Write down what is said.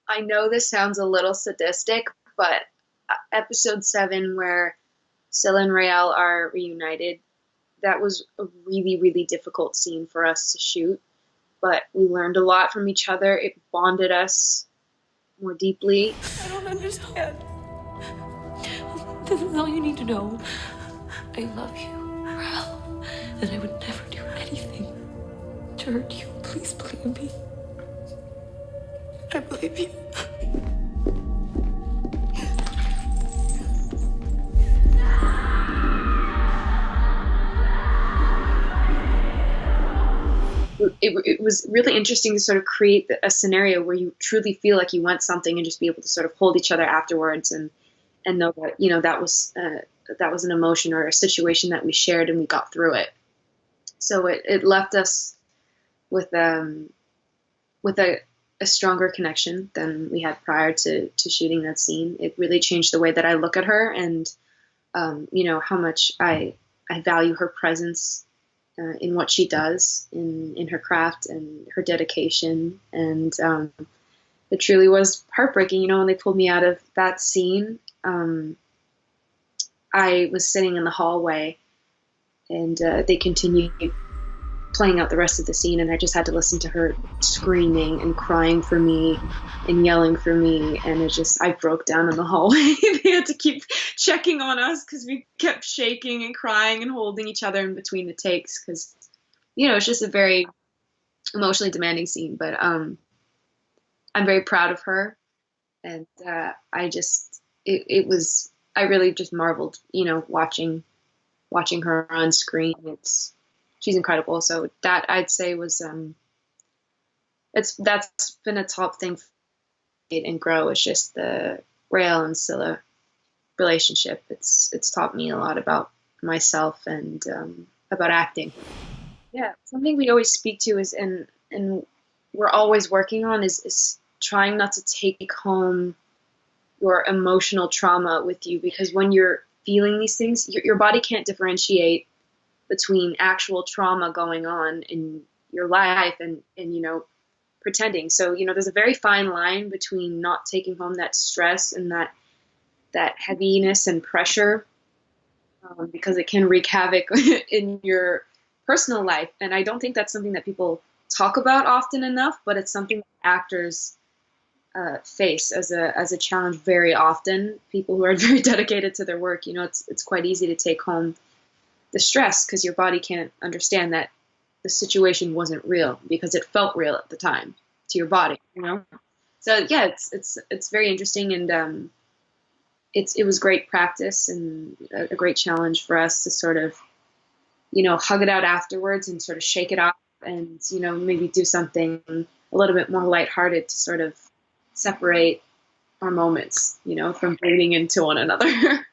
I know this sounds a little sadistic, but episode 7 where Scylla and Raelle are reunited, that was a really, really difficult scene for us to shoot, but we learned a lot from each other. It bonded us more deeply. I don't understand. This is all you need to know. I love you, Raelle, and I would never do anything to hurt you. Please believe me. I believe you. It was really interesting to sort of create a scenario where you truly feel like you want something and just be able to sort of hold each other afterwards and know that that was an emotion or a situation that we shared and we got through it. So it left us with with a stronger connection than we had prior to shooting that scene. It really changed the way that I look at her and how much I value her presence in what she does in her craft and her dedication. And it truly was heartbreaking. When they pulled me out of that scene, I was sitting in the hallway and they continued playing out the rest of the scene, and I just had to listen to her screaming and crying for me and yelling for me, and I broke down in the hallway. They had to keep checking on us because we kept shaking and crying and holding each other in between the takes because it's just a very emotionally demanding scene, but I'm very proud of her, and I really just marveled watching her on screen. She's incredible. So that I'd say was that's been a top thing for me and grow. It's just the Raelle and Scylla relationship. It's taught me a lot about myself and about acting. Yeah, something we always speak to is and we're always working on is trying not to take home your emotional trauma with you, because when you're feeling these things, your body can't differentiate between actual trauma going on in your life and pretending. So there's a very fine line between not taking home that stress and that heaviness and pressure, because it can wreak havoc in your personal life. And I don't think that's something that people talk about often enough, but it's something that actors face as a challenge very often. People who are very dedicated to their work, it's quite easy to take home the stress because your body can't understand that the situation wasn't real because it felt real at the time to your body. So yeah, it's very interesting, and it was great practice and a great challenge for us to sort of hug it out afterwards and sort of shake it off and maybe do something a little bit more lighthearted to sort of separate our moments from bleeding into one another.